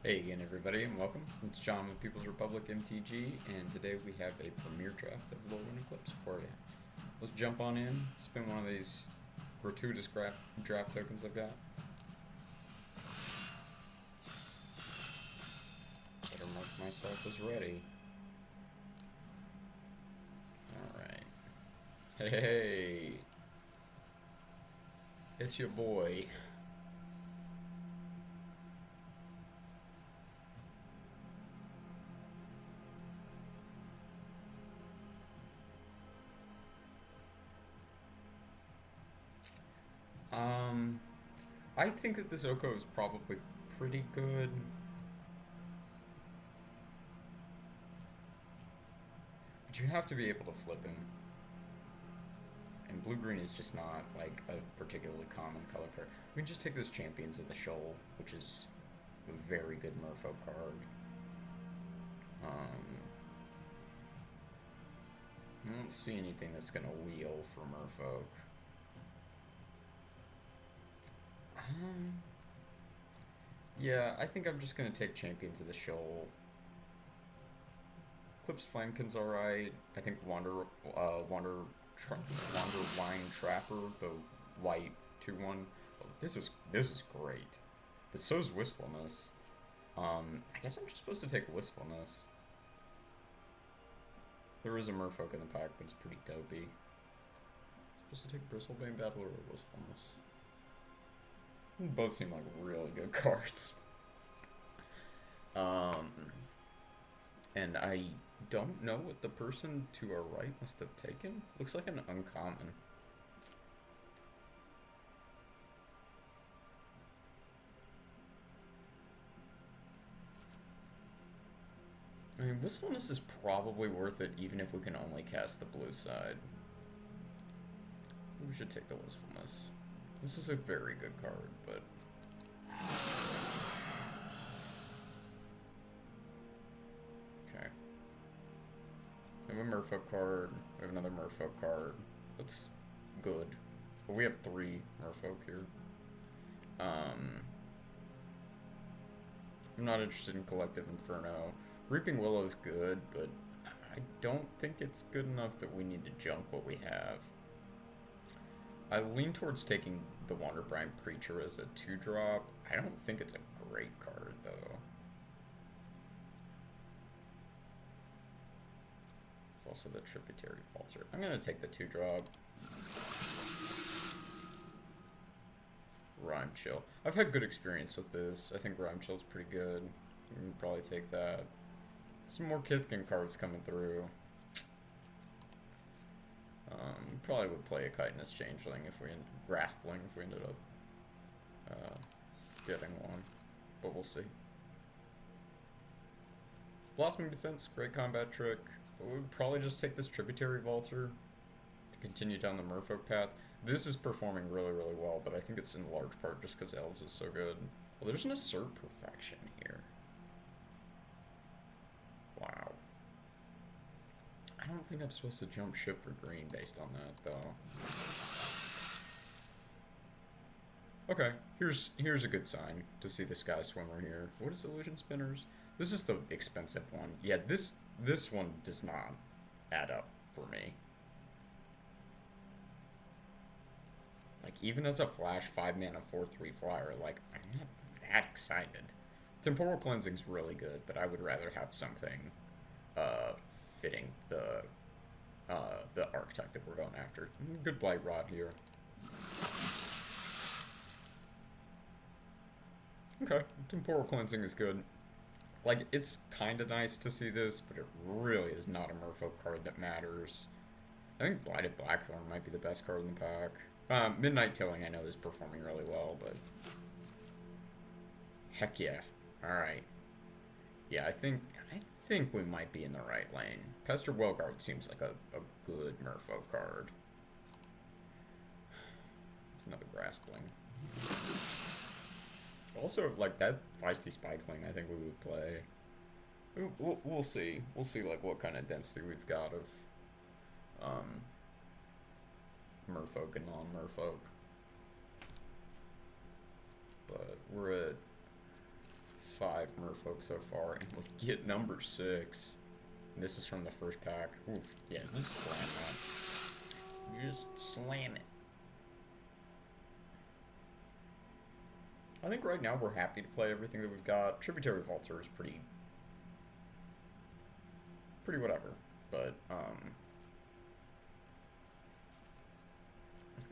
Hey again, everybody, and welcome. It's John with People's Republic MTG, and today we have a premiere draft of Lorwyn Eclipse for you. Let's jump on in, spin one of these gratuitous draft tokens I've got. Better mark myself as ready. Alright. Hey! It's your boy. I think that this Oko is probably pretty good. But you have to be able to flip him. And blue-green is just not, like, a particularly common color pair. We can just take this Champions of the Shoal, which is a very good Merfolk card. I don't see anything that's going to wheel for Merfolk. Yeah, I think I'm just going to take Champions of the Shoal. Eclipsed Flamekin's alright. I think Wanderwine Trapper, the white 2/1. Oh, this is great. But so's Wistfulness. I guess I'm just supposed to take Wistfulness. There is a Merfolk in the pack, but it's pretty dopey. Supposed to take Bristlebane Battler or Wistfulness. Both seem like really good cards. And I don't know what the person to our right must have taken. Looks like an uncommon. I mean, Wistfulness is probably worth it even if we can only cast the blue side. We should take the Wistfulness. This is a very good card, but... Okay. We have a Merfolk card. We have another Merfolk card. That's good. But we have 3 Merfolk here. I'm not interested in Collective Inferno. Reaping Willow is good, but I don't think it's good enough that we need to junk what we have. I lean towards taking the Wanderbrine Preacher as a 2-drop. I don't think it's a great card, though. There's also the Tributary Vaulter. I'm going to take the 2-drop. Rhyme Chill. I've had good experience with this. I think Rhyme Chill's pretty good. We can probably take that. Some more Kithkin cards coming through. Probably would play a Chitinous Changeling if we Graspling if we ended up getting one, but we'll see. Blossoming Defense, great combat trick. We would probably just take this Tributary Vaulter to continue down the Merfolk path. This is performing really, really well, but I think it's in large part just because Elves is so good. Well, there's an Assert Perfection here. Wow. I don't think I'm supposed to jump ship for green based on that, though. Okay, here's a good sign to see the Sky Swimmer here. What is Illusion Spinners? This is the expensive one. Yeah, this one does not add up for me. Like, even as a flash 5-mana 4/3 flyer, like, I'm not that excited. Temporal Cleansing's really good, but I would rather have something fitting the archetype that we're going after. Good Blight Rod here. Okay, Temporal Cleansing is good. Like, it's kind of nice to see this, but it really is not a Merfolk card that matters. I think Blighted Blackthorn might be the best card in the pack. Midnight Tilling I know is performing really well, but... Heck yeah. Alright. Yeah, I think we might be in the right lane. Pester Wellguard seems like a good Merfolk card. There's another Graspling. Also, like, that Feisty Spikeling I think we would play. We'll see. We'll see, like, what kind of density we've got of Merfolk and non-Merfolk. But we're at 5 merfolk so far, and we get number 6. And this is from the first pack. Oof. Yeah, just slam that. Just slam it. I think right now we're happy to play everything that we've got. Tributary Vaulter is pretty whatever, but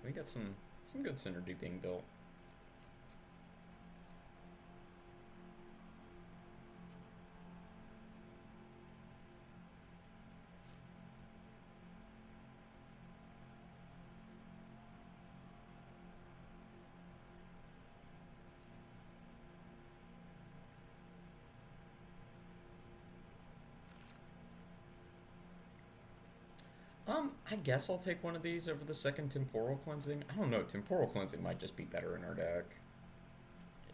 we got some good synergy being built. I guess I'll take one of these over the second Temporal Cleansing. I don't know, Temporal Cleansing might just be better in our deck.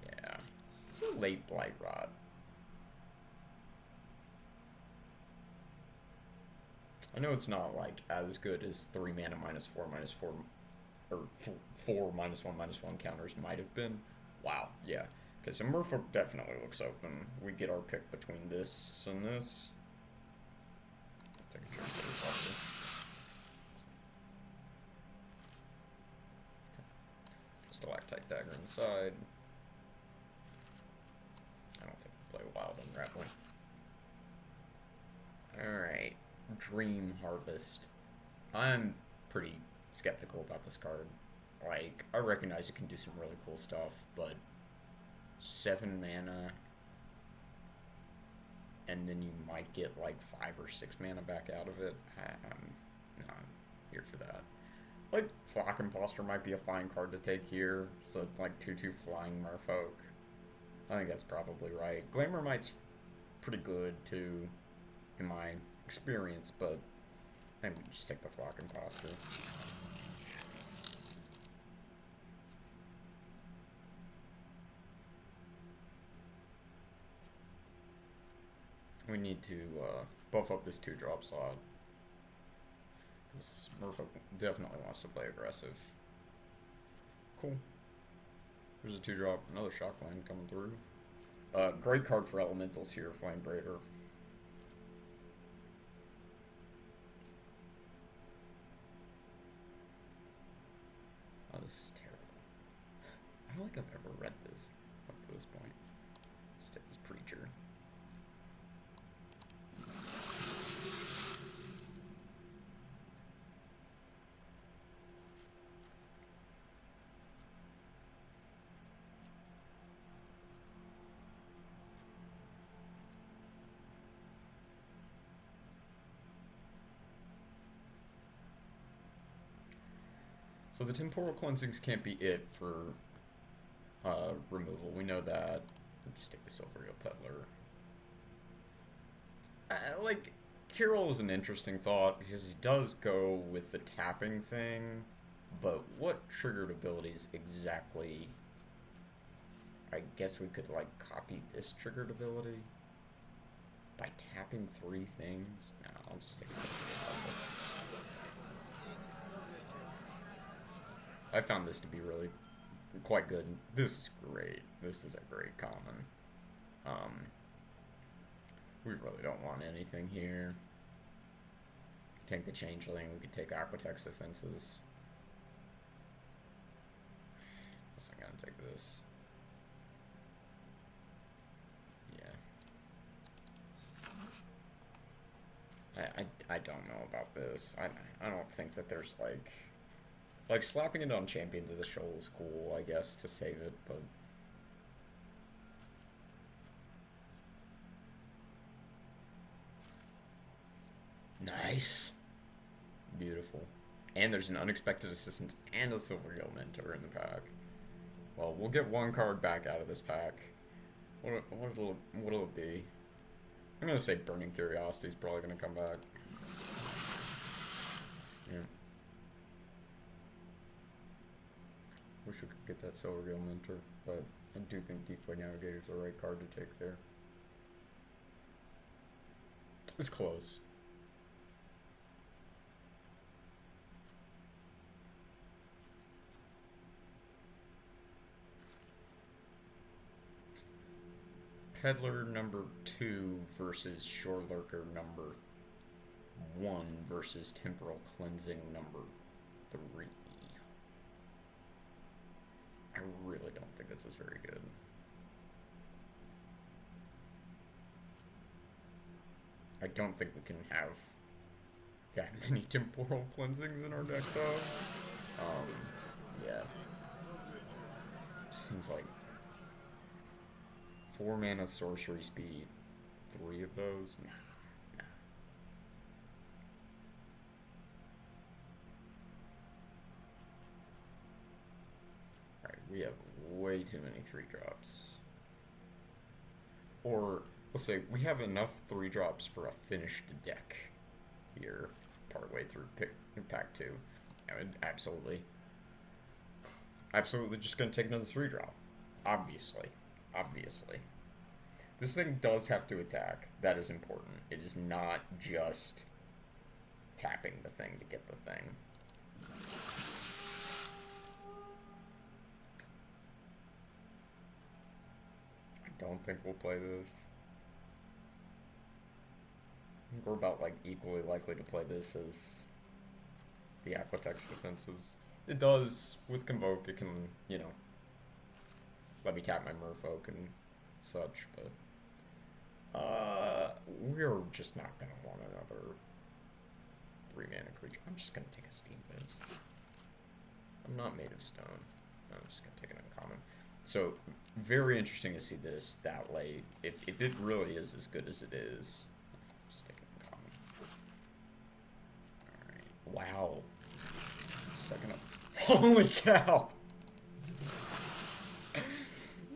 Yeah. It's a late Blight Rod. I know it's not, like, as good as 3 mana -4/-4, or 4 -1/-1 counters might have been. Wow, yeah. Okay, so Merfolk definitely looks open. We get our pick between this and this. I'll take a turn. Stalactite Dagger inside. I don't think we'll play Wild Unraveling. Alright. Dream Harvest. I'm pretty skeptical about this card. Like, I recognize it can do some really cool stuff, but 7 mana, and then you might get like 5 or 6 mana back out of it. I'm not here for that. Like, Flock Imposter might be a fine card to take here. So, like, 2/2 flying merfolk. I think that's probably right. Glamourmite's pretty good, too, in my experience, but I think we just take the Flock Imposter. We need to buff up this 2-drop slot. This Merfolk definitely wants to play aggressive. Cool. There's a 2-drop, another shock land coming through. Great card for elementals here, Flame Braider. Oh, this is terrible. I don't think I've ever read this up to this point. Let's take this Preacher. So the Temporal Cleansings can't be it for removal. We know that. We'll just take the Silverio Peddler. Like, Kirill is an interesting thought because he does go with the tapping thing, but what triggered abilities exactly? I guess we could, like, copy this triggered ability by tapping 3 things. No, I'll just take a Silverio Peddler. I found this to be really quite good. This is great. This is a great common. We really don't want anything here. Take the Changeling. We could take Aquatex Defenses. I'm gonna take this. Yeah. I don't know about this. I don't think that there's like slapping it on Champions of the Shoal is cool, I guess, to save it, but nice. Beautiful. And there's an Unexpected Assistance and a Silverio Mentor in the pack. Well, we'll get 1 card back out of this pack. What'll it be? I'm gonna say Burning Curiosity is probably gonna come back. Yeah. Wish we could get that Silverio Mentor, but I do think Deepway Navigator is the right card to take there. It's close. Peddler number 2 versus Shore Lurker number 1 versus Temporal Cleansing number 3. I really don't think this is very good. I don't think we can have that many Temporal Cleansings in our deck, though. Yeah. Just seems like 4 mana sorcery speed, 3 of those? Nah. Alright, we have way too many 3-drops. Or, let's say, we have enough 3-drops for a finished deck here, partway through pack 2. I mean, absolutely just gonna take another 3-drop. Obviously. This thing does have to attack. That is important. It is not just tapping the thing to get the thing. I don't think we'll play this. I think we're about, like, equally likely to play this as the Aquatex defenses. It does, with Convoke, it can, you know, let me tap my Merfolk and such, but we're just not going to want another 3-mana creature. I'm just going to take a Steam Fizz. I'm not made of stone. I'm just going to take an uncommon. So, very interesting to see this that late. If it really is as good as it is, just take an uncommon. Alright. Wow. Second up. Holy cow!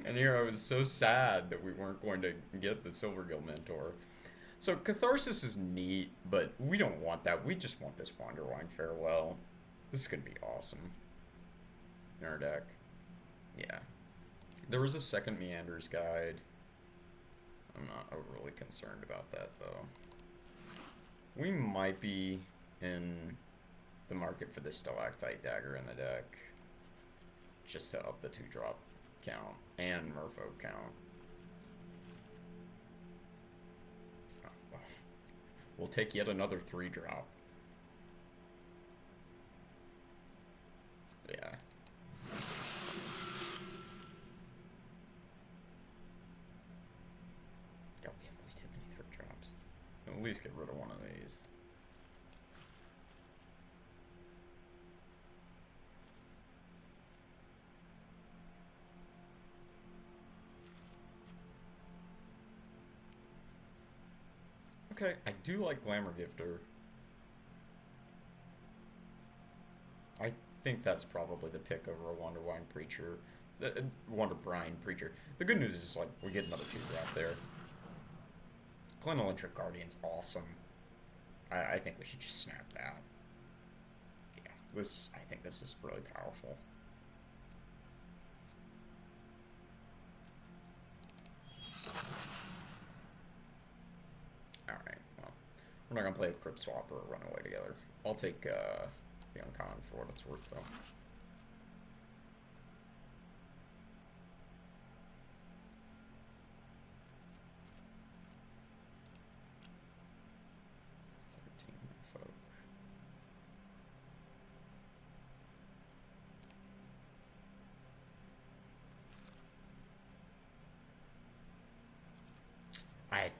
And here I was so sad that we weren't going to get the Silvergill Mentor. So Catharsis is neat, but we don't want that. We just want this Wanderwine Farewell. This is going to be awesome in our deck. Yeah. There was a second Meander's Guide. I'm not overly concerned about that, though. We might be in the market for this Stalactite Dagger in the deck, just to up the 2-drop count and Merfolk count. Oh, well. We'll take yet another 3-drop. Yeah. Yeah, we have way too many 3-drops. At least get rid of one of these. Okay, I do like Glamour Gifter. I think that's probably the pick over a Wanderwine Preacher. Wanderbrine Preacher. The good news is, like, we get another 2-drop there. Glenelectric Guardian's awesome. I think we should just snap that. Yeah, I think this is really powerful. Alright, well, we're not going to play a Crypt Swap or a Runaway together. I'll take the Uncommon for what it's worth, though.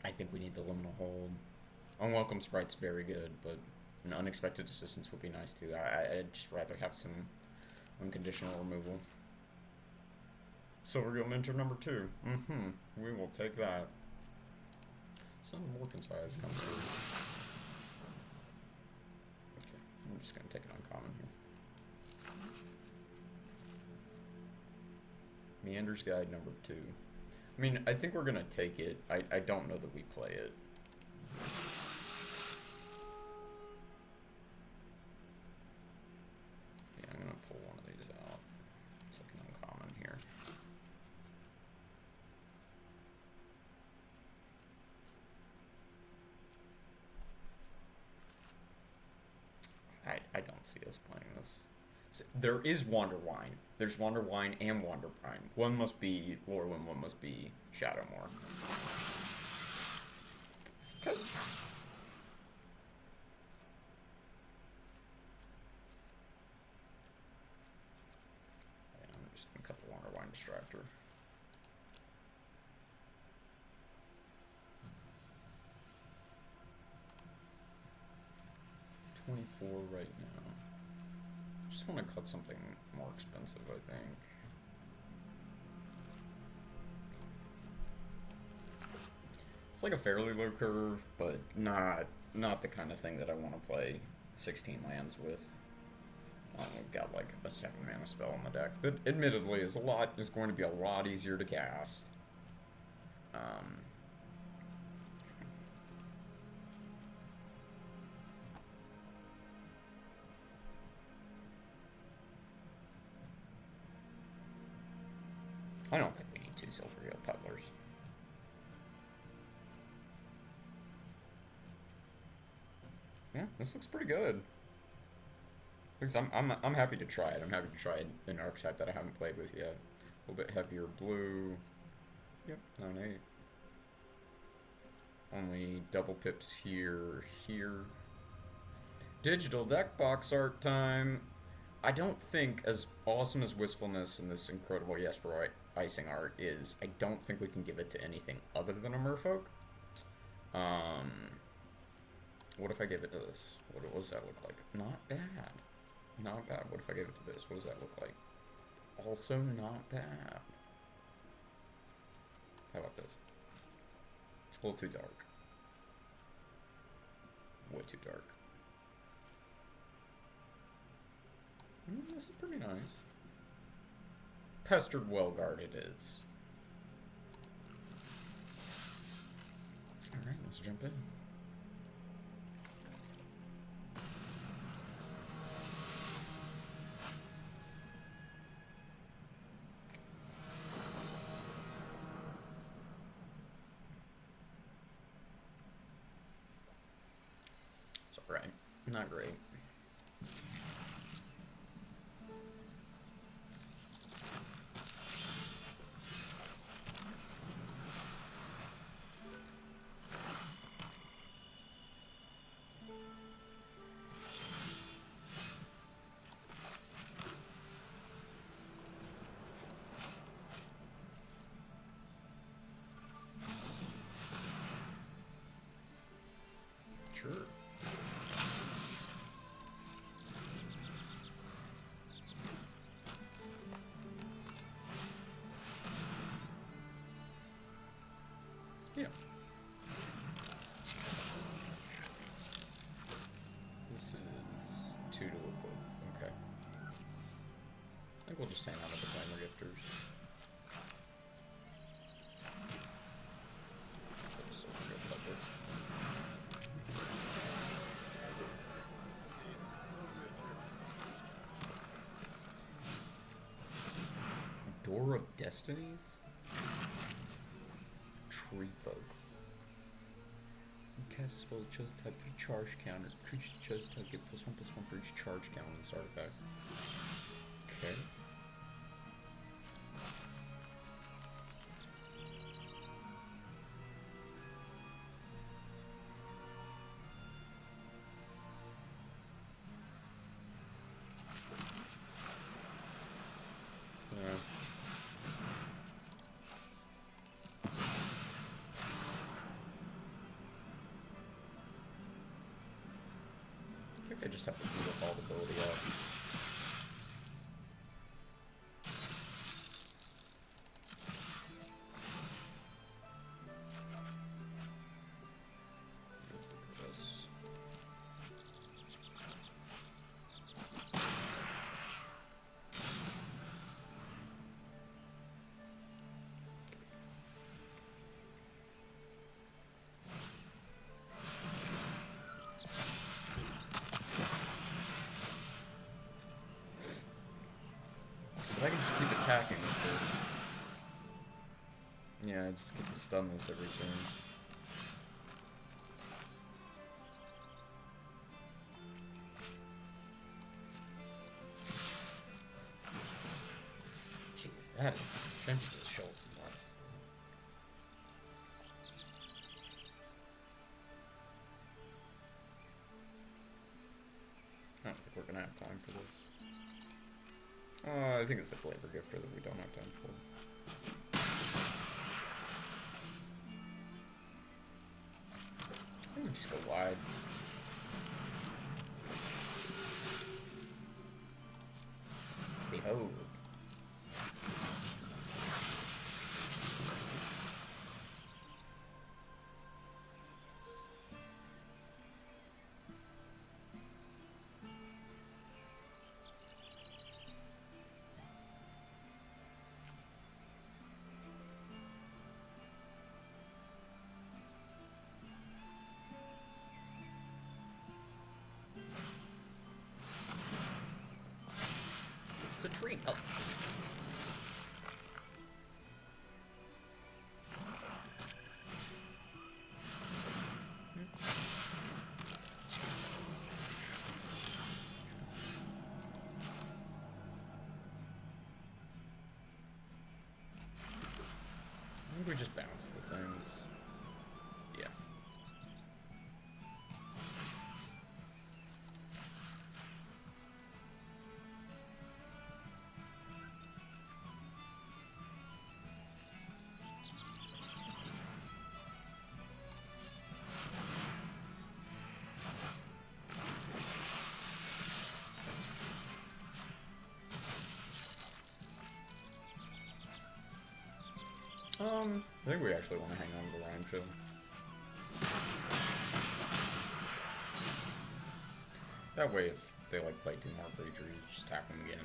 I think we need the Liminal Hold. Unwelcome Sprite's very good, but an Unexpected Assistance would be nice too. I'd just rather have some unconditional removal. Silvergill Mentor number 2. We will take that. Something more concise comes through. Okay, I'm just going to take an uncommon here. Meander's Guide number 2. I mean, I think we're going to take it. I don't know that we play it. Yeah, I'm going to pull one of these out. It's like an uncommon here. I don't see us playing this. There is Wanderwine. There's Wanderwine and Wanderbrine. One must be Lorwyn, one must be Shadowmoor. I'm just gonna cut the Wanderwine distractor. $24 right now. Just want to cut something more expensive, I think. It's like a fairly low curve, but not the kind of thing that I want to play 16 lands with. We've got like a 7 mana spell on the deck that admittedly is going to be a lot easier to cast. I don't think we need 2 Silvergill Peddlers. Yeah, this looks pretty good. I'm happy to try it. I'm happy to try an archetype that I haven't played with yet. A little bit heavier blue. Yep, 9/8. Only double pips here. Digital deck box art time. I don't think, as awesome as Wistfulness and this incredible Jesper Icing art is, I don't think we can give it to anything other than a Merfolk. What if I gave it to this? What does that look like? Not bad. Not bad. What if I gave it to this? What does that look like? Also not bad. How about this? It's a little too dark. Way too dark. This is pretty nice. Pestered Wellguard it is. Alright, let's jump in. It's alright. Not great. Sure. Yeah. This is 2 to equip. Okay. I think we'll just hang on to the Glamour Gifters. Door of Destinies? Tree Folk. You cast a spell with chosen type, put a charge counter. Creatures chosen type get +1/+1 for each charge count on this artifact. Okay. I think I just have to beat up all the ability up. This. But I can just keep attacking with this. Yeah, I just get to stun this every turn. we're gonna have time for this. I think it's the Glaber Gifter that we don't have time for. I think we just go wide. Behold. It's a tree. Oh. I think we just bounce the things. Yeah. I think we actually want to hang on to the Rhyme Show. That way, if they like play 2 more creatures, you just tap them again.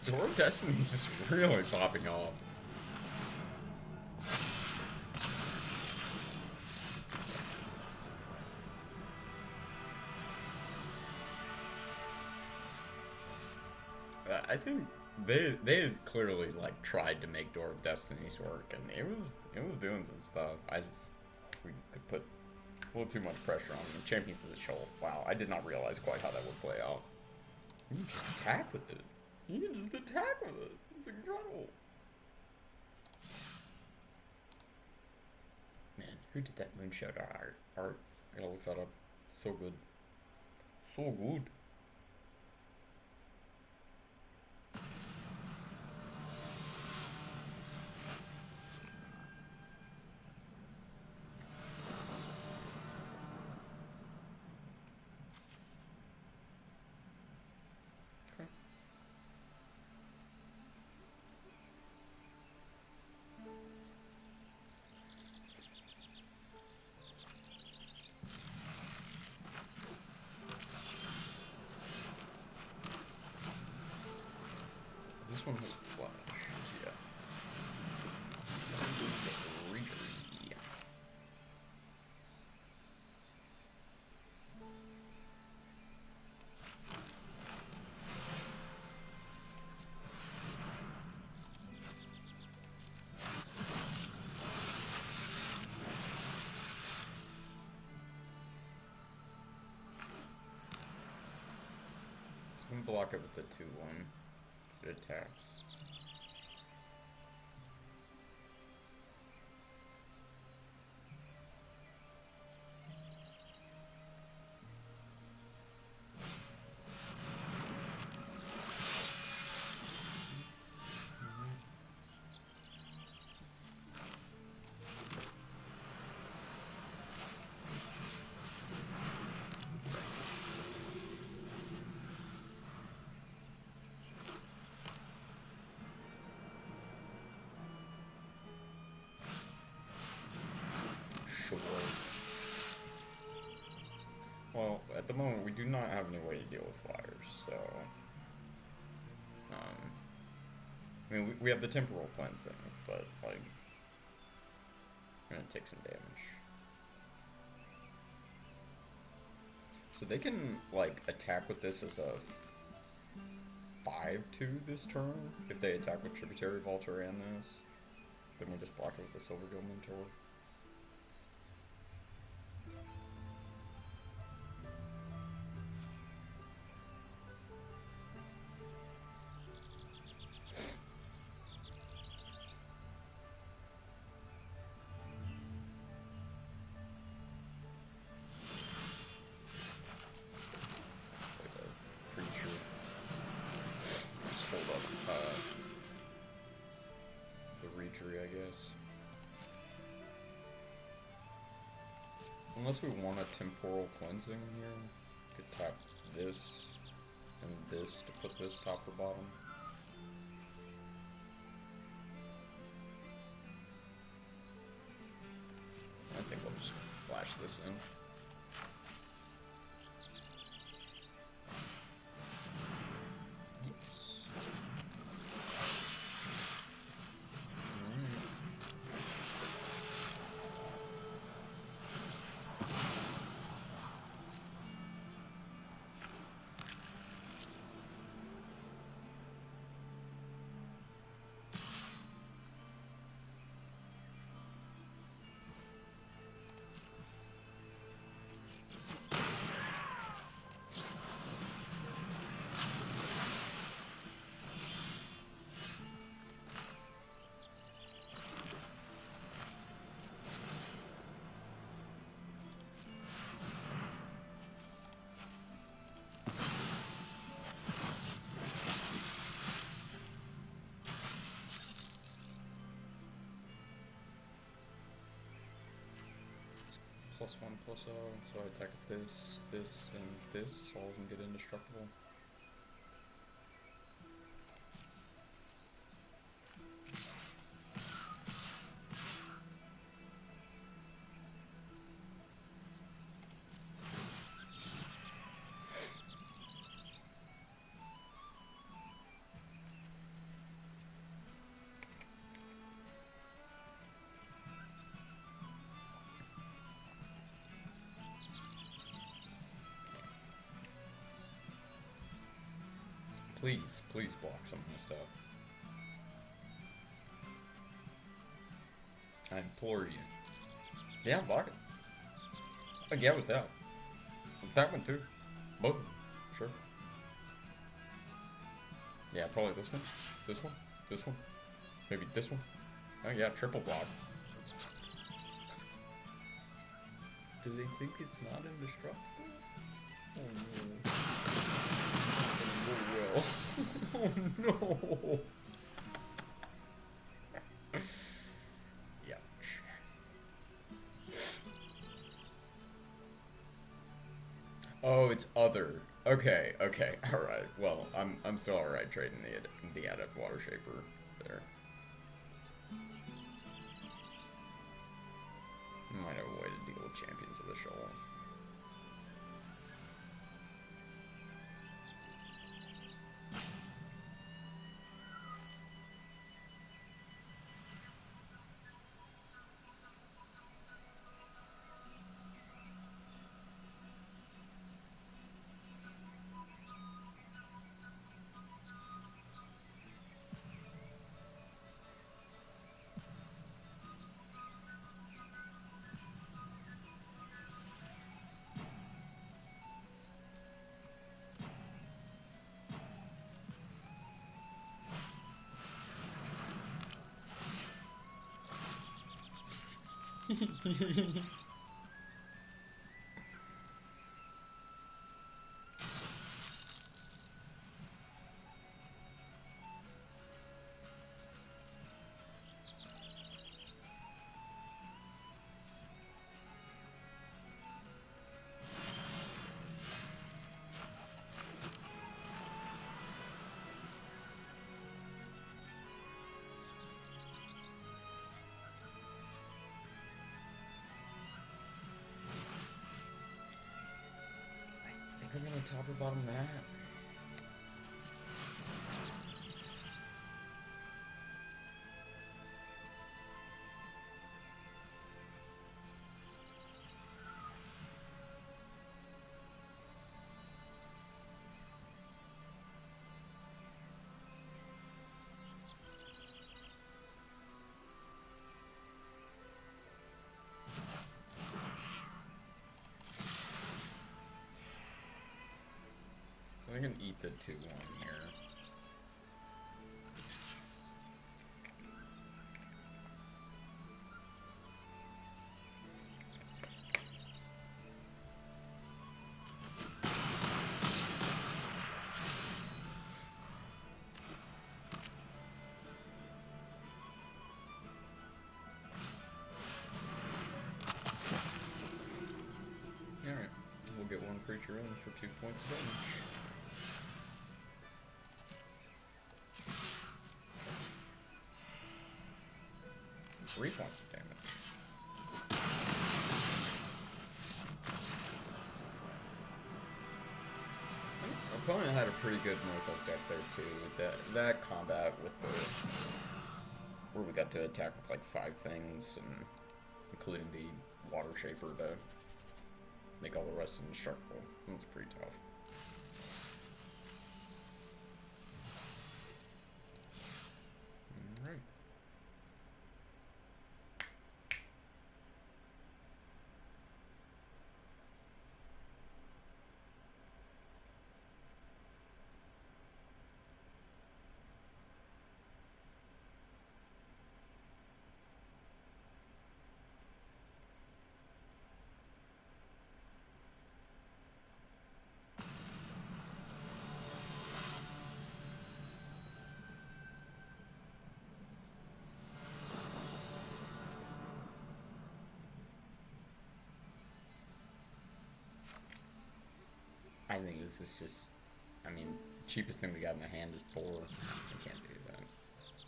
Door of Destinies is really popping off. I think they had clearly like tried to make Door of Destinies work, and it was doing some stuff. We could put a little too much pressure on them. Champions of the Shoal. Wow, I did not realize quite how that would play out. You can just attack with it. You can just attack with it. It's incredible. Man, who did that Moonshadow art? I gotta look that up. So good. So good. This one has flash, yeah. So I'm gonna block it with the 2-1 if it attacks. Well, at the moment, we do not have any way to deal with flyers, so... I mean, we have the temporal cleansing, but, like... we're gonna take some damage. So they can, like, attack with this as a 5-2 this turn, if they attack with Tributary Vaulter and this. Then we just block it with the Silver Gill Mentor. Unless we want a temporal cleansing here, could tap this and this to put this top or bottom. I think we'll just flash this in. Yes. +1/+0, so I attack this, this, and this. All of them get indestructible. Please, please block some of my stuff. I implore you. Yeah, block it. Oh, yeah, with that. With that one too. Both of them. Sure. Yeah, probably this one. This one. This one. Maybe this one. Oh yeah, triple block. Do they think it's not indestructible? Oh no. Oh no! Yuck. Oh, it's other. Okay, okay, alright. Well, I'm still alright trading the Adept Water Shaper there. Might have a way to deal with Champions of the Shoal. I'm gonna top or bottom that. I can eat the 2-1 here. creature in for 2 points of damage. Three points of damage. Opponent had a pretty good Norfolk deck there too. That combat with the where we got to attack with like 5 things, and including the water shaper to make all the rest indestructible. That was pretty tough. All right. I think this is just, I mean, cheapest thing we got in the hand is 4. We can't do that.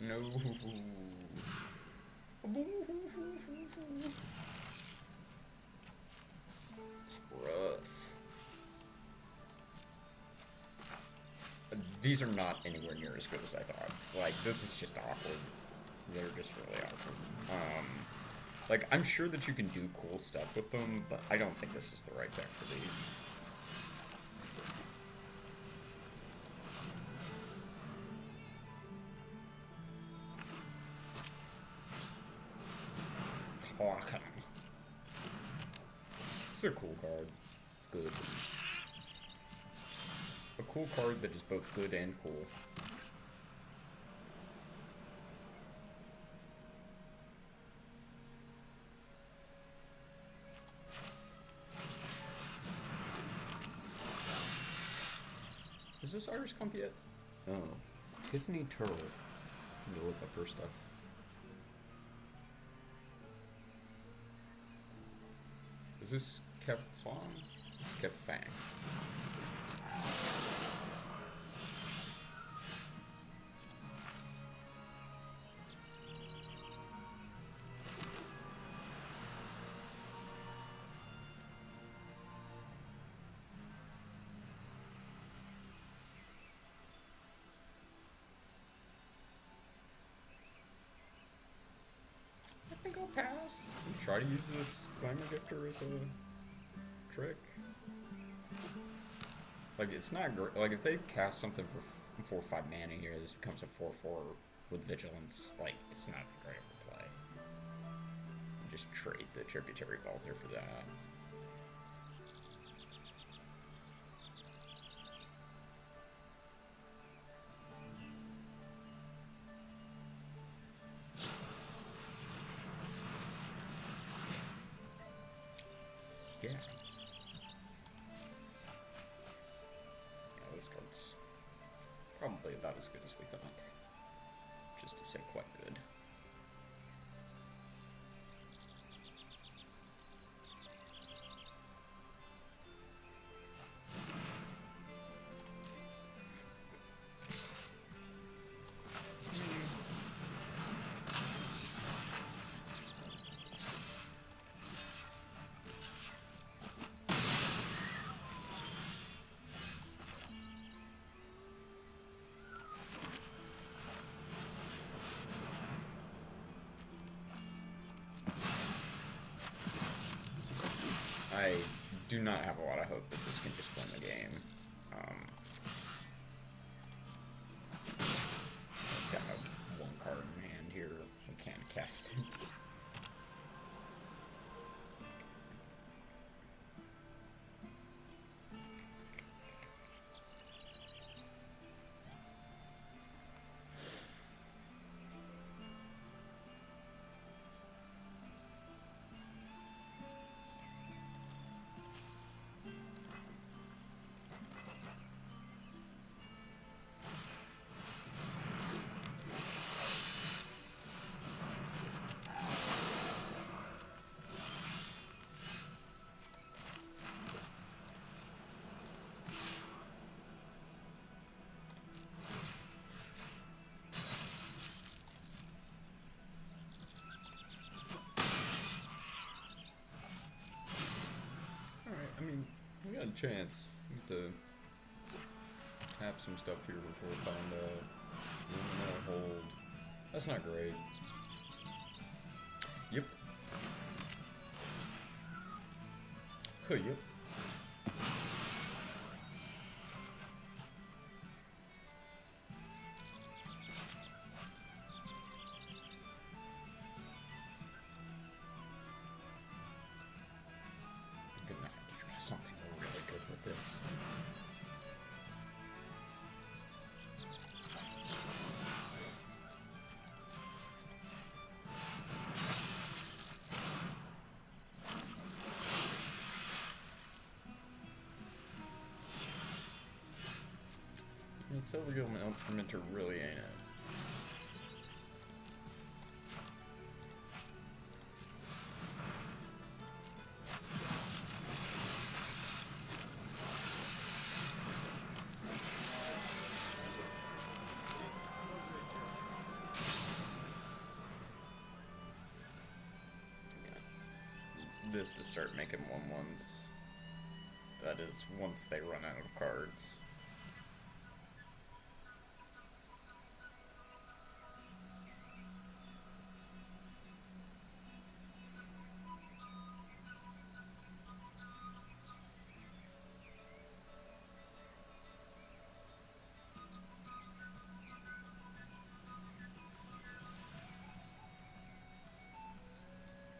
No. It's rough. These are not anywhere near as good as I thought. Like, this is just awkward. They're just really awkward. Like, I'm sure that you can do cool stuff with them, but I don't think this is the right deck for these. Clock 'em. This is a cool card. Good. A cool card that is both good and cool. Is this Irish Comp yet? Oh. Tiffany Turtle. Let me look up her stuff. Is this Kefang? Kefang. I think I'll pass and try to use this Glamour Gifter as a trick. Like, it's not great. Like, if they cast something for 4/5 mana here, this becomes a 4/4 with Vigilance. Like, it's not a great play. You just trade the Tributary Vaulter for that. Yeah. Yeah, this card's probably about as good as we thought. Just to say quite good. I do not have a lot of hope that this can just win the game. Got one card in hand here. We can't cast it. had a chance to tap some stuff here before it found out. Hold. That's not great. Yep. Oh, yep. Good night. Draw something really good with this. Silvergill Implementer really ain't it. This to start making 1/1s. That is, once they run out of cards.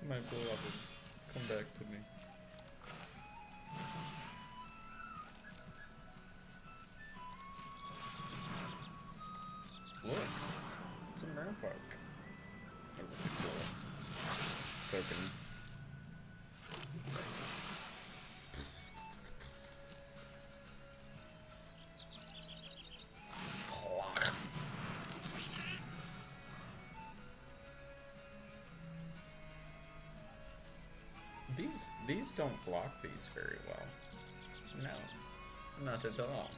Might blow up and come back to me. Look, it's a merfolk. That looks cool. Token. Clock. These don't block these very well. No, not at all.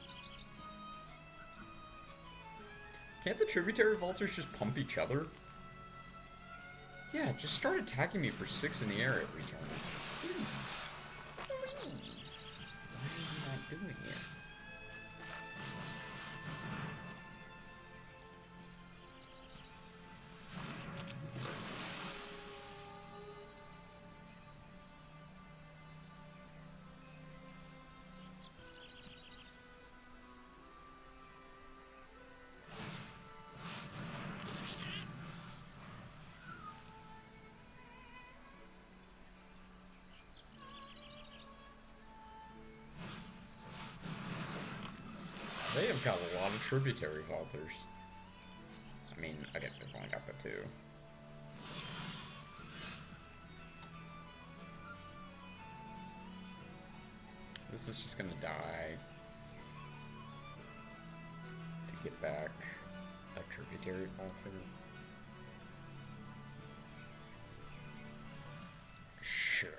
Can't the tributary vaulters just pump each other? Yeah, just start attacking me for 6 in the air every turn. Please. Please. Why are you not doing it? They have got a lot of tributary vaulters. I mean, I guess they've only got the 2. This is just gonna die to get back a tributary vaulter. Sure.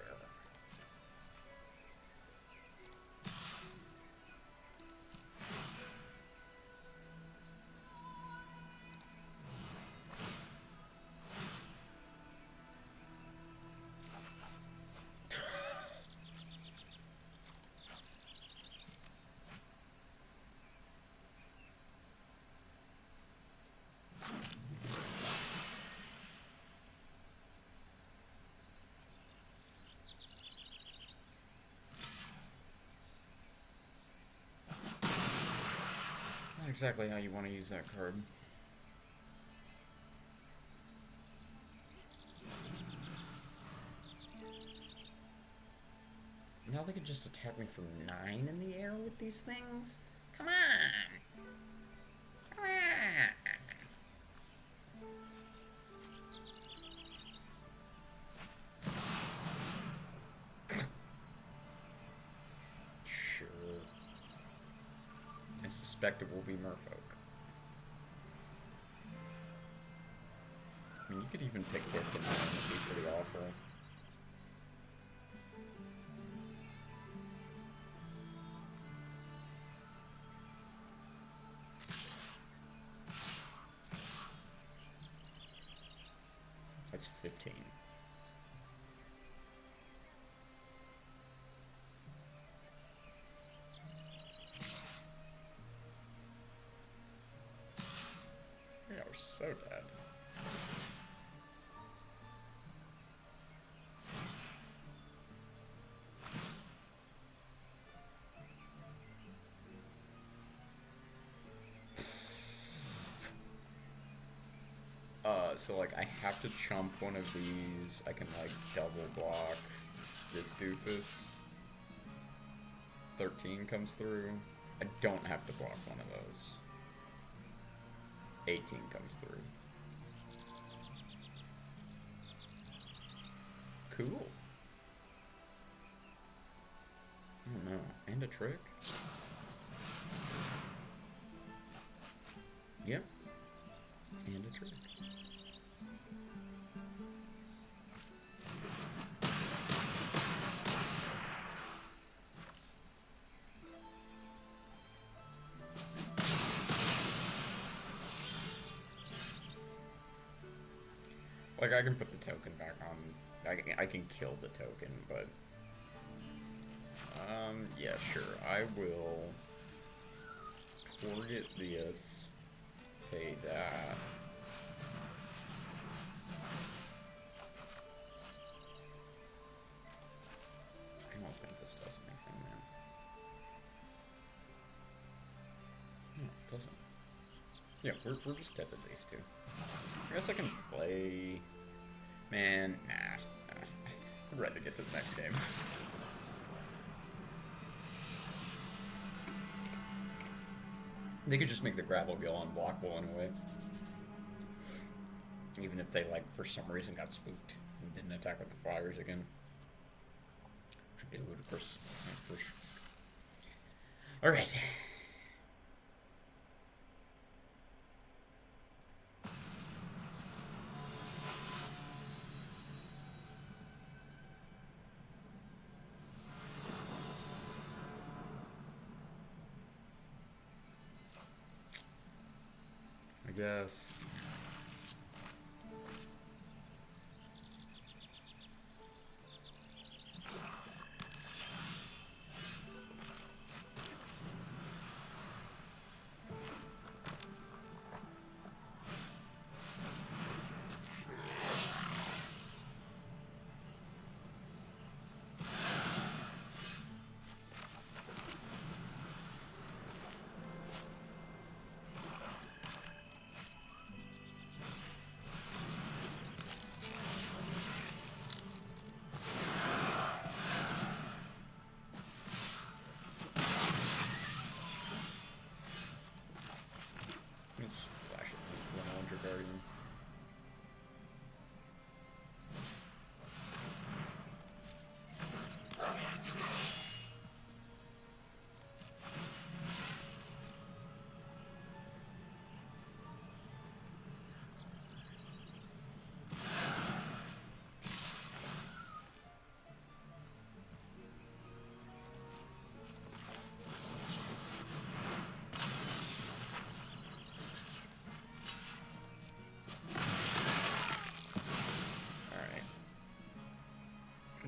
Not exactly how you want to use that card. Now they can just attack me from 9 in the air with these things? Come on! Come on! Sure. I suspect it will be merfolk. I mean, you could even pick Gift and that would be pretty awful. That's 15. So like I have to chump one of these. I can like double block this doofus. 13 comes through. I don't have to block one of those. 18 comes through. Cool. Oh no. And a trick? Yep. And a trick. Like, I can put the token back on. I can kill the token, but... yeah, sure. I will... target this. Pay that. I don't think this does anything, man. No, it doesn't. Yeah, we're just dead to these two. I guess I can play... Man, nah. I'd rather get to the next game. They could just make the Gravel Gill unblockable anyway. Even if they, like, for some reason got spooked and didn't attack with the flyers again. Which would be ludicrous. For sure. Alright. I guess.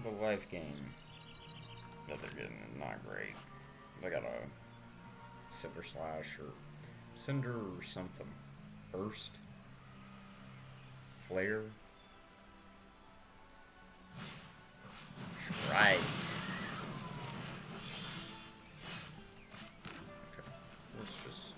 The life gain that they're getting is not great. They got a Cinder Slash or Cinder or something. Burst. Flare. Strike. Okay. Let's just...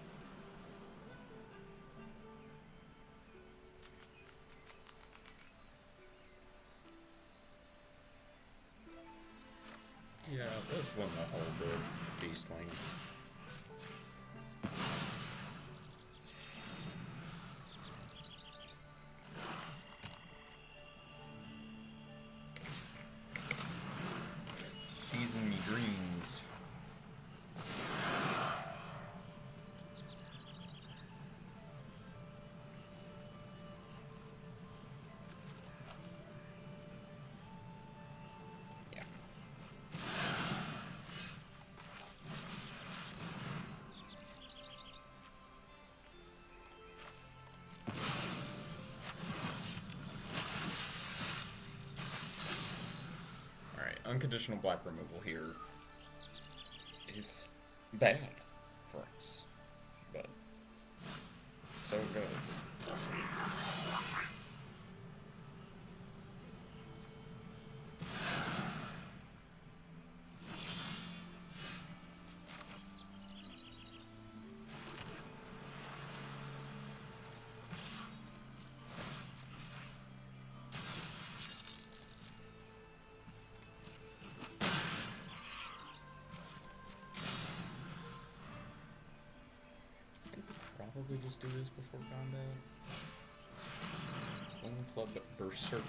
Yeah, this one the whole bit. Beastling. Season me dreams. Unconditional black removal here is bad for us, but so it goes. probably just do this before combat. Bone Club Berserker.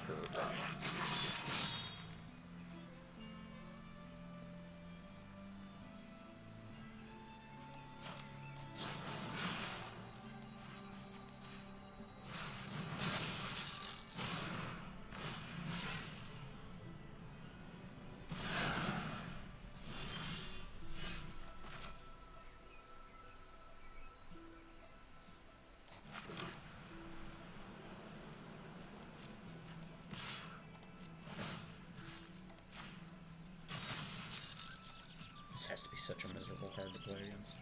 This has to be such a miserable card to play against.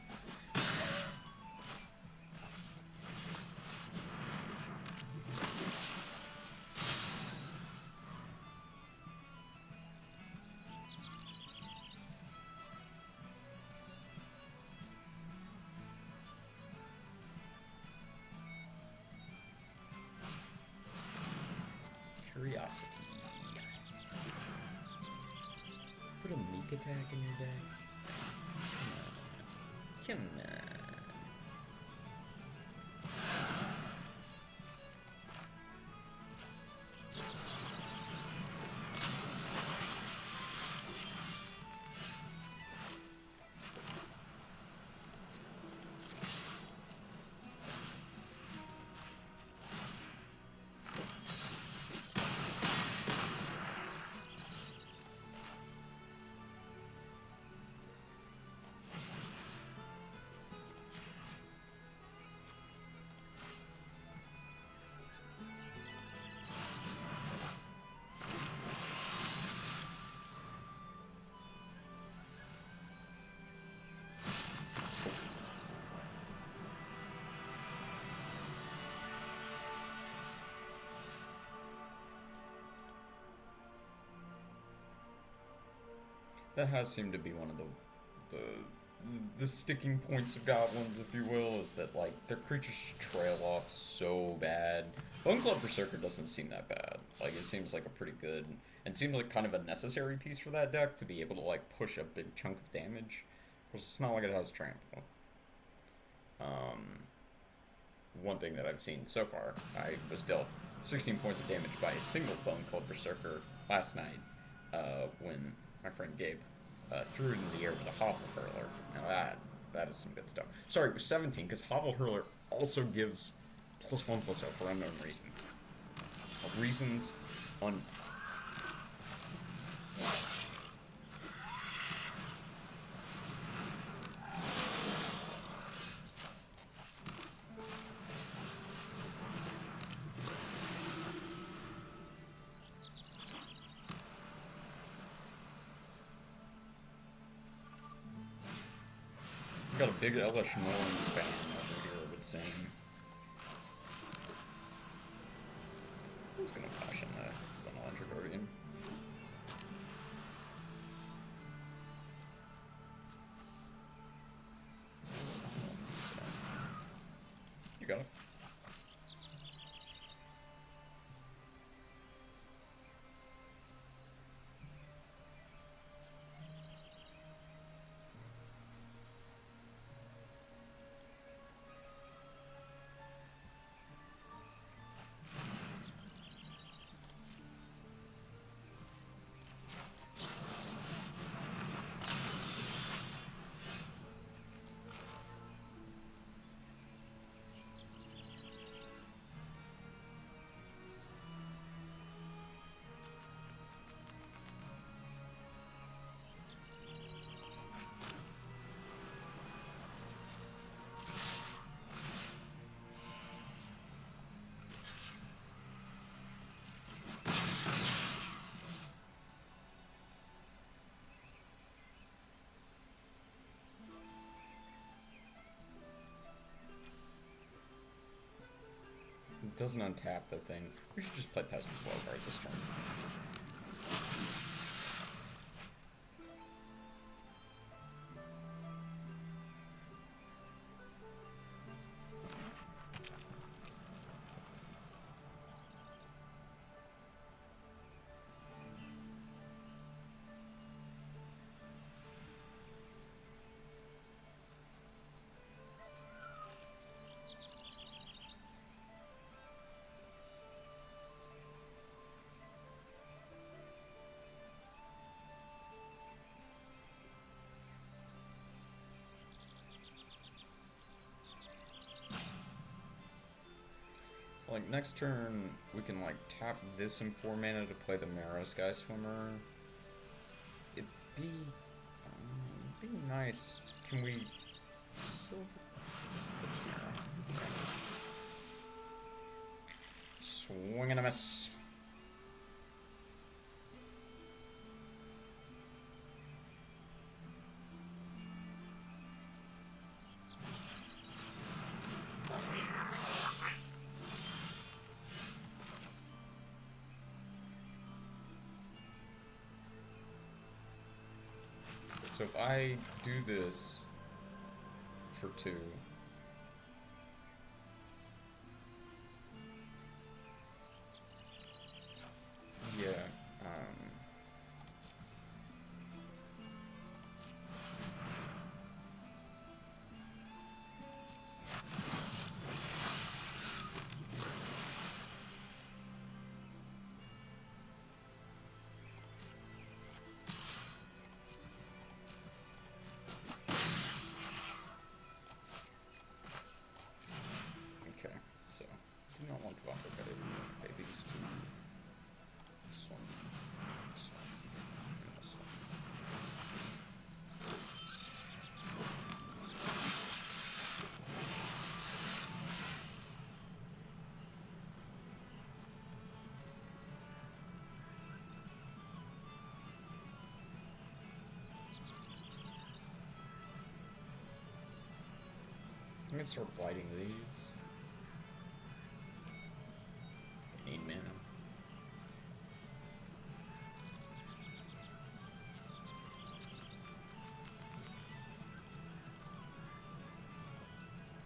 Curiosity. Put a meek attack in your deck. Come on. That has seemed to be one of the sticking points of goblins, if you will, is that like their creatures just trail off so bad. Bone Club Berserker doesn't seem that bad. Like it seems like a pretty good and seems like kind of a necessary piece for that deck to be able to like push a big chunk of damage. Of course, it's not like it has trample. One thing that I've seen so far, I was dealt 16 points of damage by a single Bone Club Berserker last night when my friend Gabe threw it in the air with a Hovel Hurler. Now that is some good stuff. Sorry, it was 17 because Hovel Hurler also gives +1/+0 for unknown reasons. Reasons unknown. Got a big Elish Norn fan over here, it would seem. Who's gonna flash in the Laundry Guardian? You got it. It doesn't untap the thing. We should just play Pessim's Wildcard this turn. Like, next turn, we can, like, tap this in 4 mana to play the Marrow Sky Swimmer. It'd be nice. Can we... Silver... Swing and a miss. So if I do this for 2, yeah, okay, so do not want to offer better babies to swim, swim, and swim. I'm gonna start blighting these. I need mana.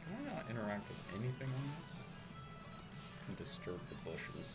Can I not interact with anything on this? And disturb the bushes.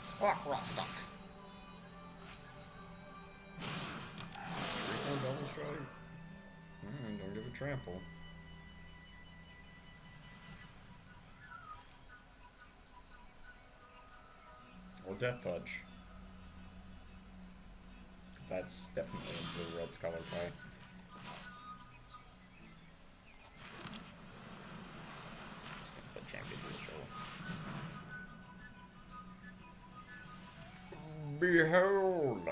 Squawk Rostock. 3/4 double strike. Don't give a trample. Or Death Touch. That's definitely a blue red's color play. Just gonna put champion to the shoulder. Behold!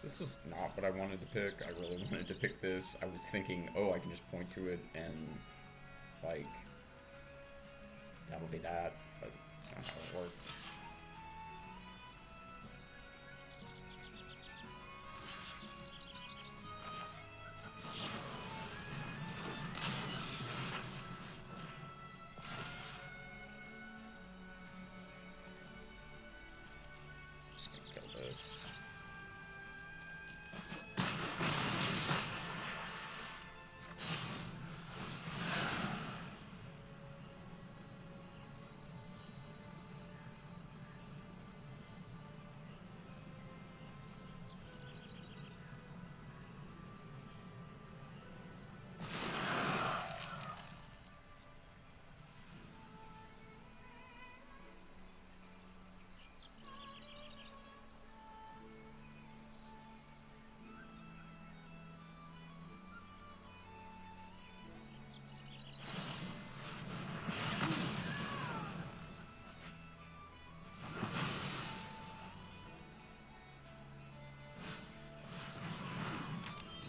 This was not what I wanted to pick. I really wanted to pick this. I was thinking, oh, I can just point to it and, like, that'll be that, but it's not how it works. Just gonna kill this.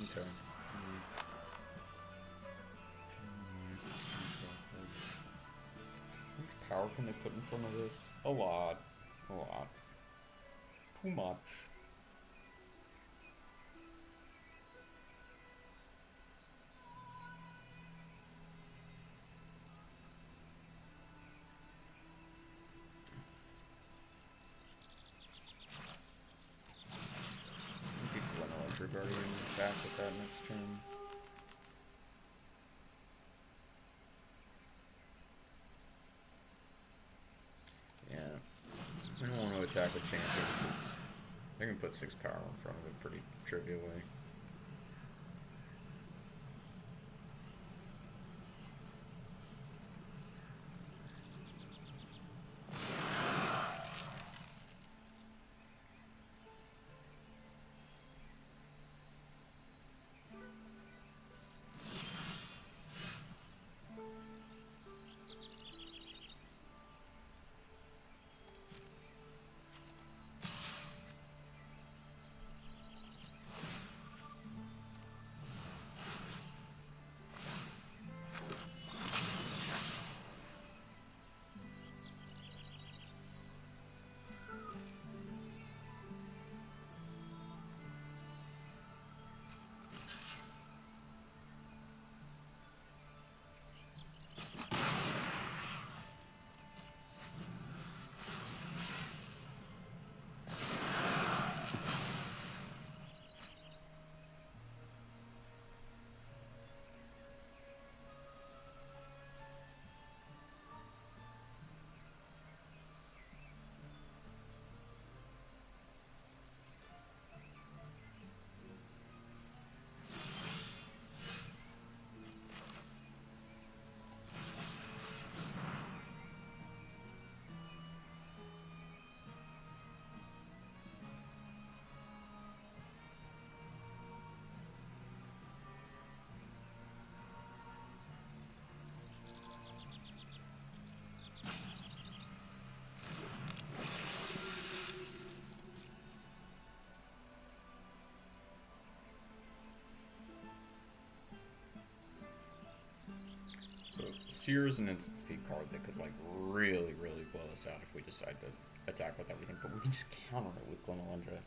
Okay. How much power can they put in front of this? A lot. A lot. Too much. attack with that next turn. Yeah. I don't want to attack with champions because they can put 6 power in front of it pretty trivially. So Seer is an instant speed card that could like really blow us out if we decide to attack with everything, but we can just counter it with Glenalendra.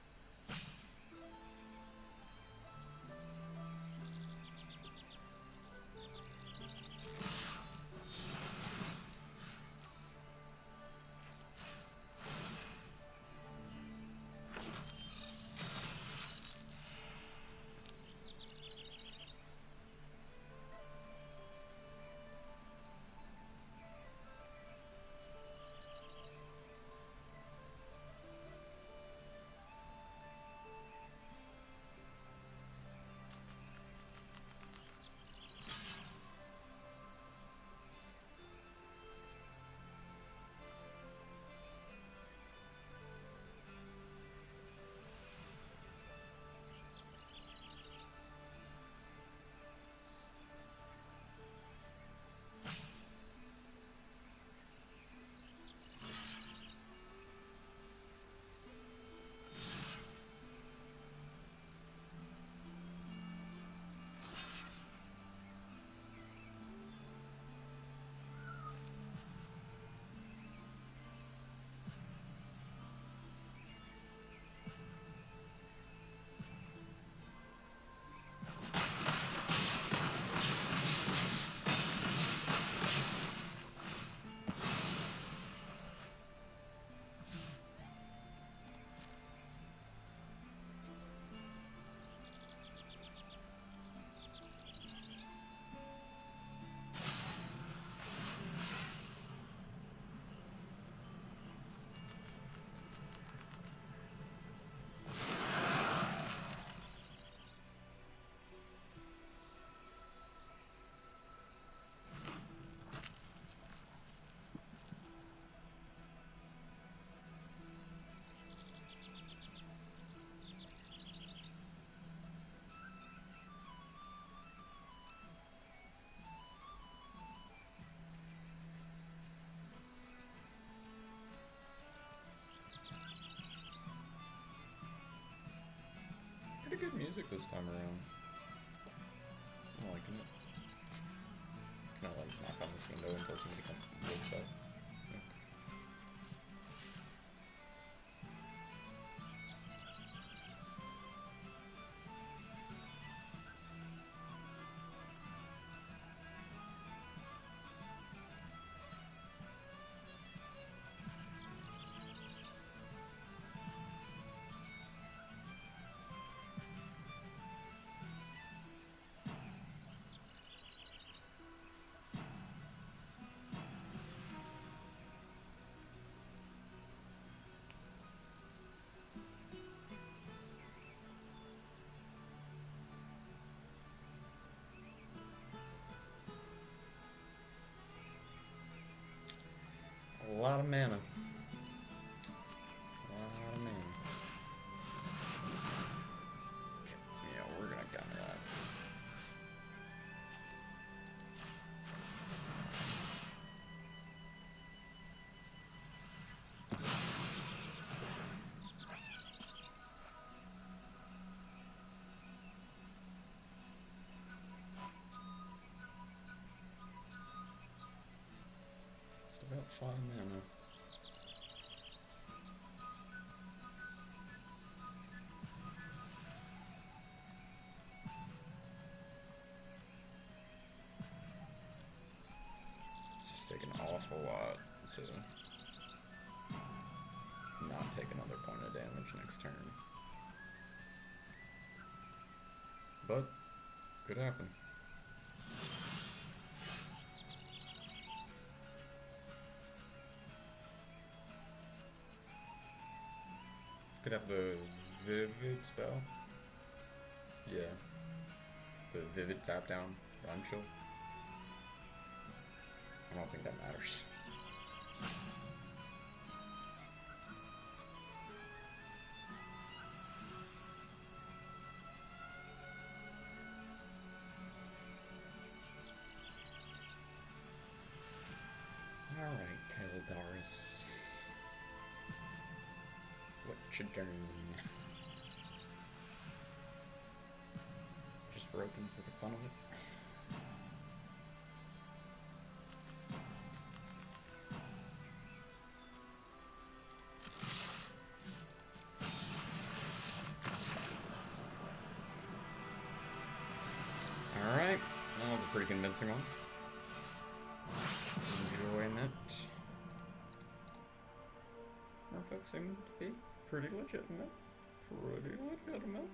Pretty good music this time around. I'm liking it. Can I like knock on this window until somebody wakes up? Yeah. of mana. A lot of mana. Yeah, we're gonna counter that. It's about 5 mana. Take an awful lot to not take another point of damage next turn. But, could happen. Could have the Vivid spell. Yeah. The Vivid tap down, Run Chill. I don't think that matters. Alright, Kyldaris. What you doing? Just broken for the fun of it. Alright, that was a pretty convincing one. Enjoying it. More folks seem to be pretty legitimate. Pretty legitimate.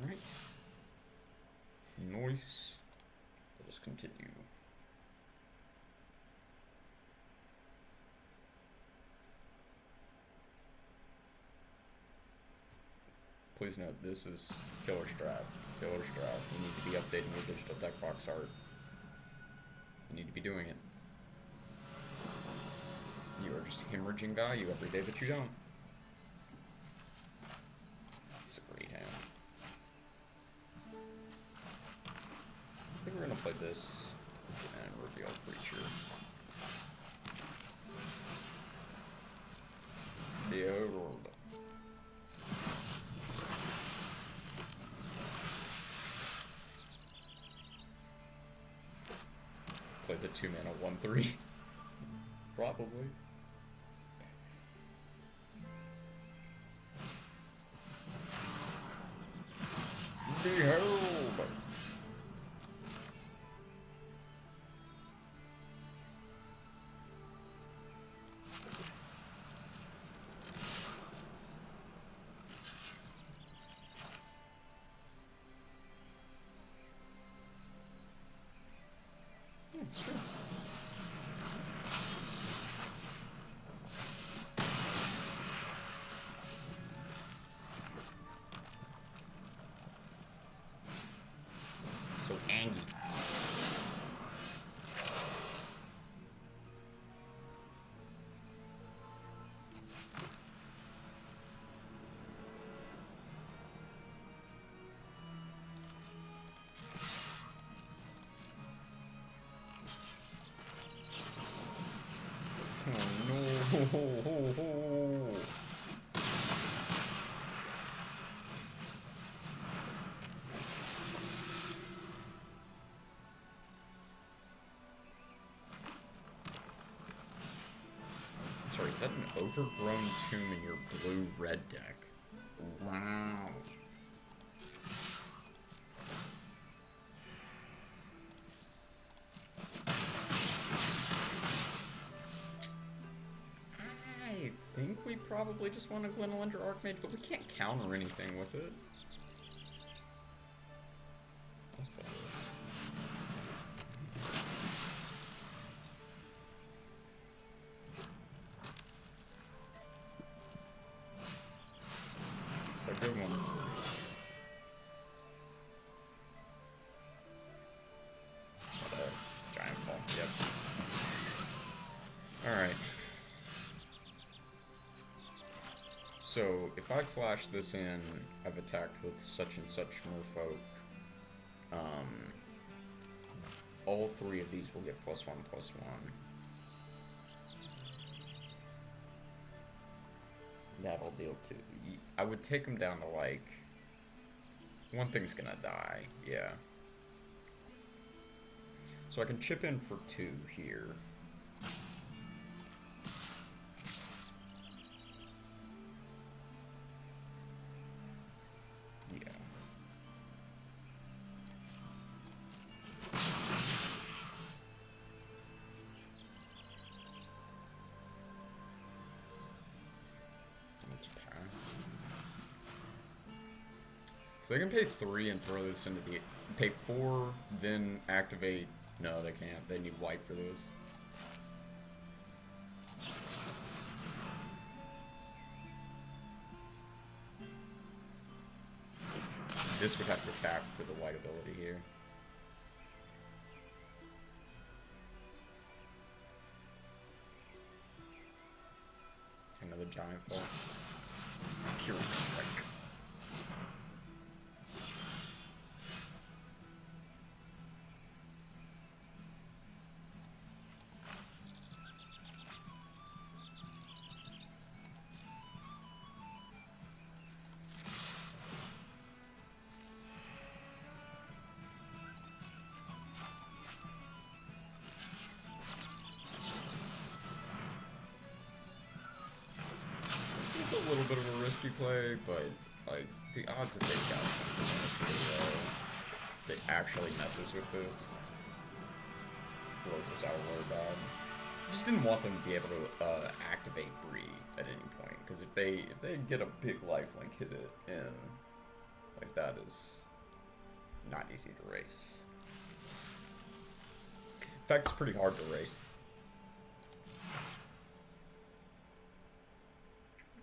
Alright. Nice. Let us continue. Please note, this is Killer Strat. Killer Strat. You need to be updating your digital deck box art. You need to be doing it. You are just hemorrhaging value every day that you don't. It's a great hand. I think we're gonna play this and reveal Creature. The overlord. Play the 2 mana 1/3. Probably. Behold! So angry. Oh no. Sorry, is that an overgrown tomb in your blue-red deck? Wow. I think we probably just want a Glenelender Archmage, but we can't counter anything with it. Let's play this. It's a good one. So if I flash this in, I've attacked with such and such merfolk. All three of these will get +1/+1. That'll deal 2. I would take them down to like... One thing's gonna die, yeah. So I can chip in for 2 here. Yeah. Let's pass. So they can pay 3 and throw this into the... Pay 4, then activate... No, they can't. They need white for this. This would have to tap for the white ability here. Another giant fall. Pure strike. It's a little bit of a risky play, but like the odds that they've got something that actually messes with this blows us out really bad. Just didn't want them to be able to activate Bree at any point, because if they get a big lifelink hit it in, like that is not easy to race. In fact, it's pretty hard to race.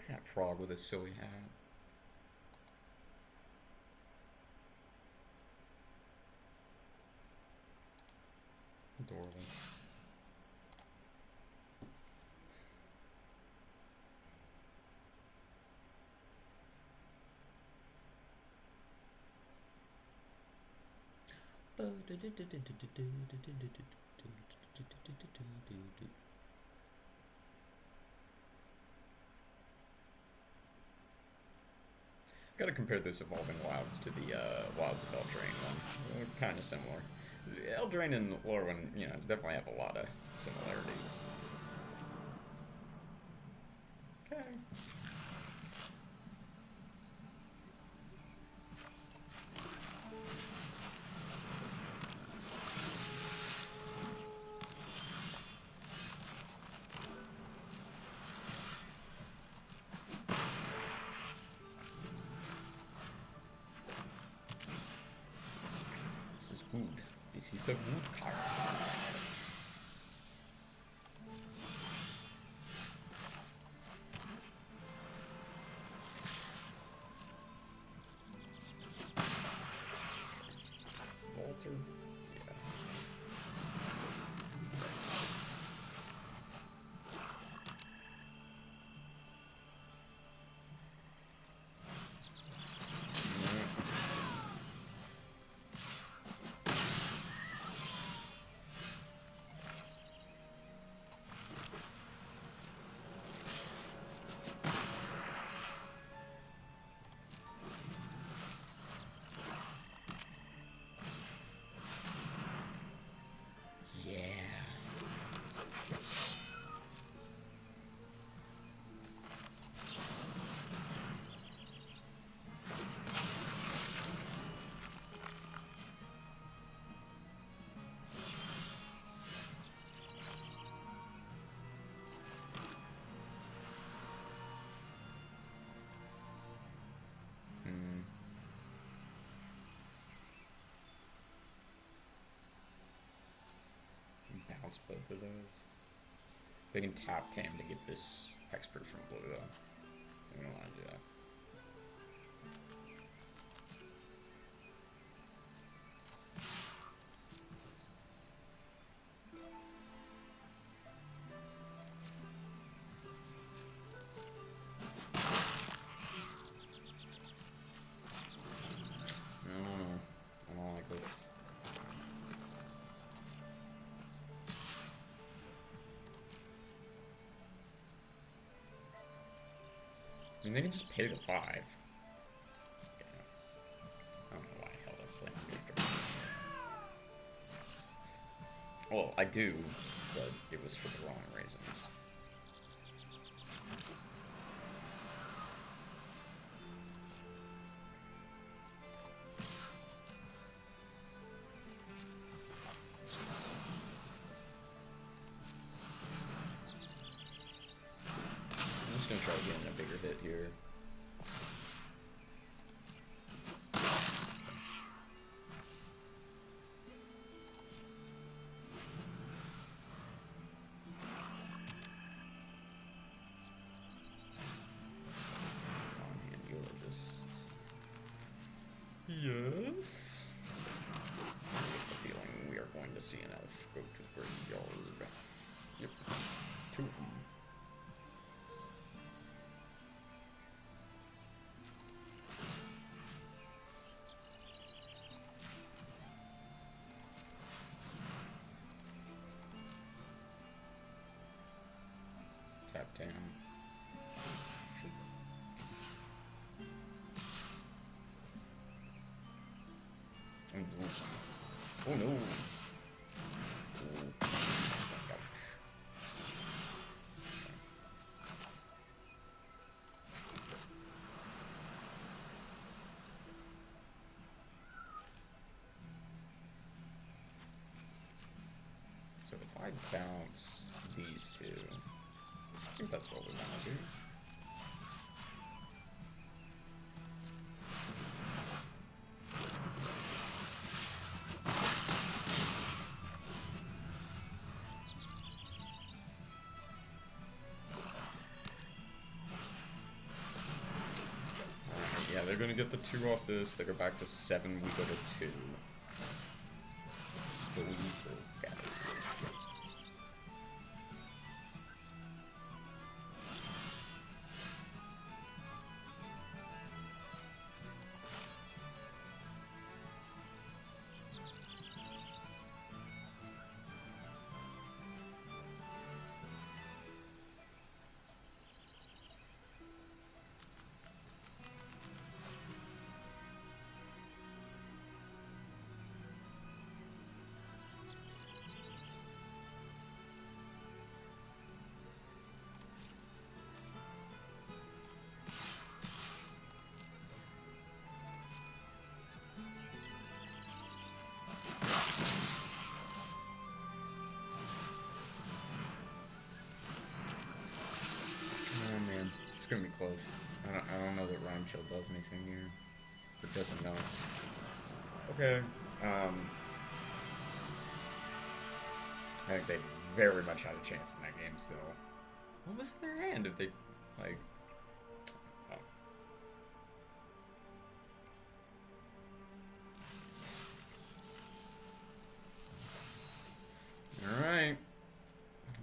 That frog with a silly hat. Adorable. Gotta compare this Evolving Wilds to the Wilds of Eldraine one. They're kind of similar. Eldraine and Lorwyn, you know, definitely have a lot of similarities. Okay. This is good. This is a good card. Walter. Yeah. Bounce both of those. They can tap Tam to get this hexproof from blue though. We don't want to do that. mean, they can just pay the 5. Yeah. I don't know why I held up playing Gifter. Well, I do, but it was for the wrong reasons. I'm just gonna try getting a bigger hit here. Yes. I get the feeling we are going to see an elf go to the graveyard. Yep. 2 of them. Tap down. Oh no. Oh. So if I bounce these 2, I think that's what we want to do. Yeah, they're gonna get the 2 off this. They go back to 7. We go to 2. It's gonna be close. I don't know that Rhyme Chill does anything here. Or doesn't know. Okay. I think they very much had a chance in that game still. What was in their hand if they, like... Oh. Alright.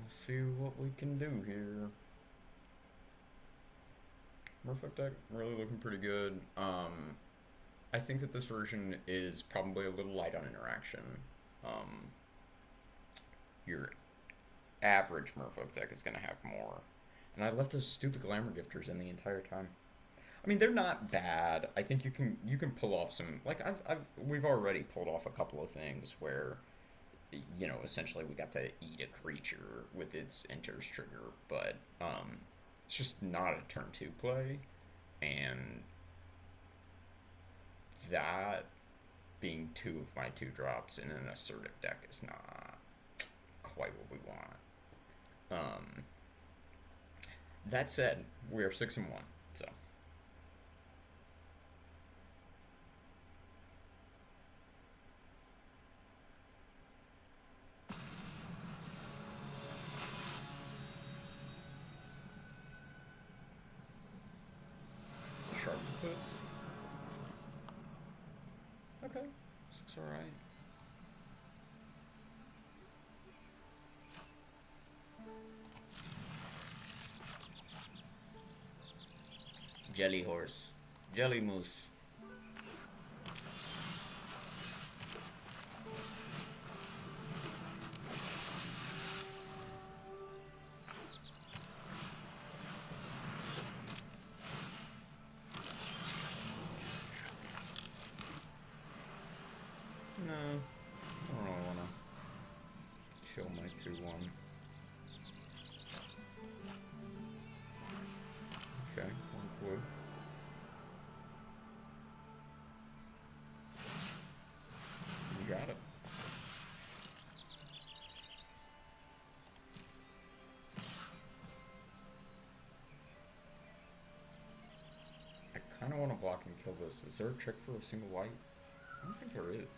Let's see what we can do here. Merfolk deck, really looking pretty good. I think that this version is probably a little light on interaction. Your average Merfolk deck is going to have more. And I left those stupid Glamour Gifters in the entire time. I mean, they're not bad. I think you can pull off some, like we've already pulled off a couple of things where, you know, essentially we got to eat a creature with its enters trigger, but it's just not a turn 2 play, and that being 2 of my 2 drops in an assertive deck is not quite what we want. That said, we are 6-1, so. Sharp with this. Okay, looks alright. Jelly horse. Jelly moose. don't really wanna kill my 2/1. Okay, 1 blue. You got it. I kind of want to block and kill this. Is there a trick for a single white? I don't think there is.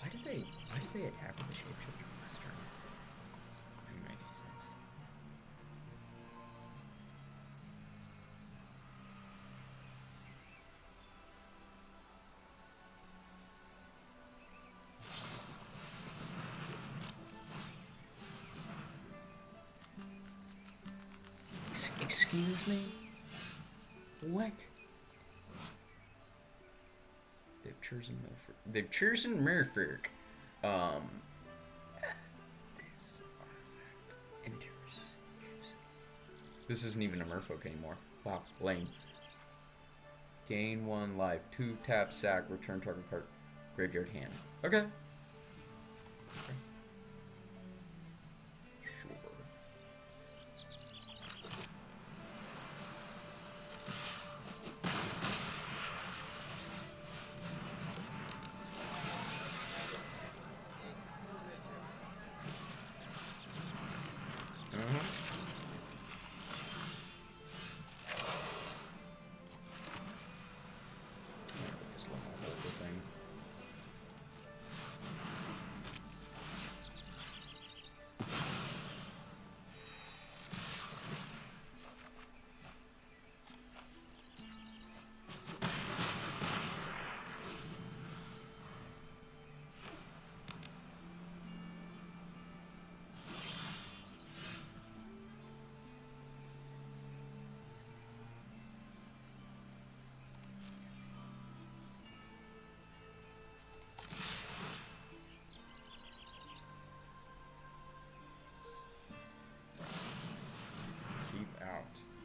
Why did they attack with the shapeshifter last turn? Doesn't make any sense. Excuse me? What? They've chosen Merfolk. This artifact enters. This isn't even a Merfolk anymore. Wow, lame. Gain 1 life. 2 tap, sack, return target card, graveyard hand. Okay.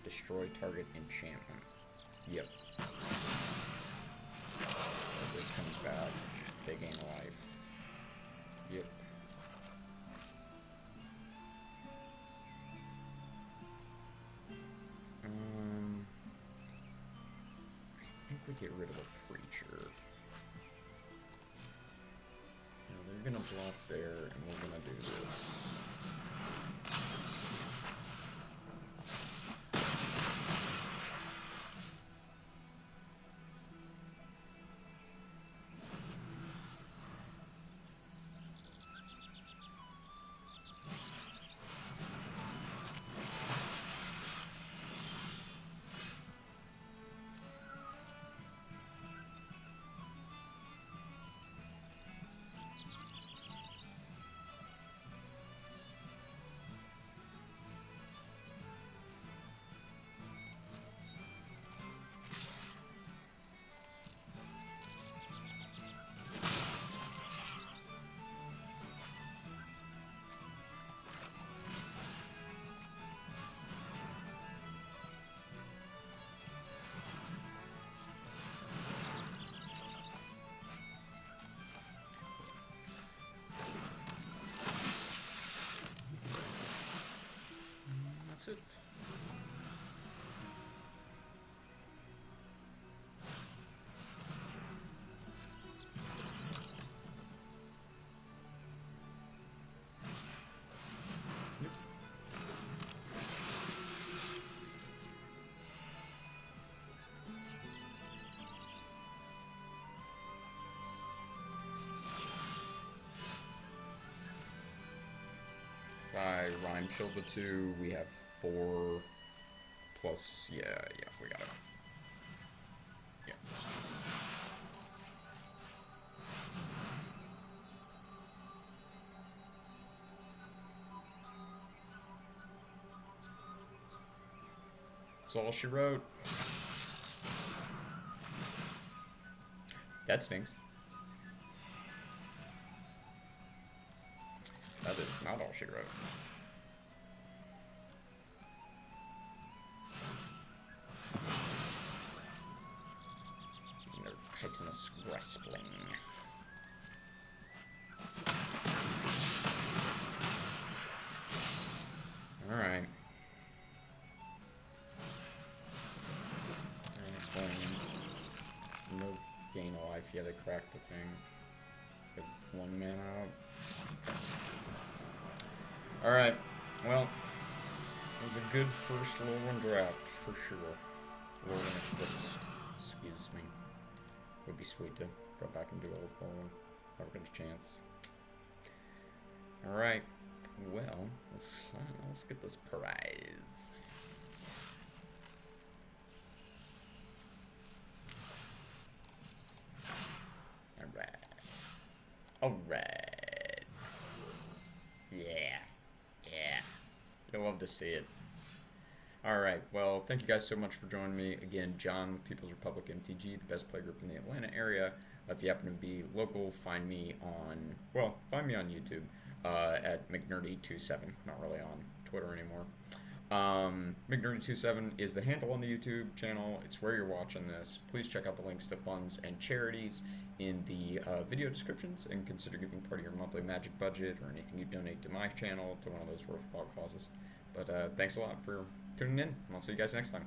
Destroy target enchantment. Yep. If this comes back, they gain life. Yep. I think we get rid of a preacher. Now they're gonna block there, and we're gonna do this. That's it. If I Rhyme Chill the 2, we have 4 plus, yeah, we got it. Yeah. That's all she wrote. That stinks. That is not all she wrote. Their chitinous graspling. Alright. No gain of life. Yeah, they cracked the thing. Get 1 mana out. Alright. Well, it was a good first Lorwyn draft, for sure. Lorwyn Eclipsed. Excuse me. Would be sweet to go back and do old Lorwyn. Never got a chance. Alright. Well, let's get this prize. Alright. Yeah. Yeah. You'll love to see it. Alright, well, thank you guys so much for joining me. Again, John with People's Republic MTG, the best play group in the Atlanta area. If you happen to be local, find me on YouTube at McNerdy27. Not really on Twitter anymore. McNerdy27 is the handle on the YouTube channel. It's where you're watching this. Please check out the links to funds and charities in the video descriptions, and consider giving part of your monthly Magic budget or anything you donate to my channel to one of those worthwhile causes. But thanks a lot for tuning in, and I'll see you guys next time.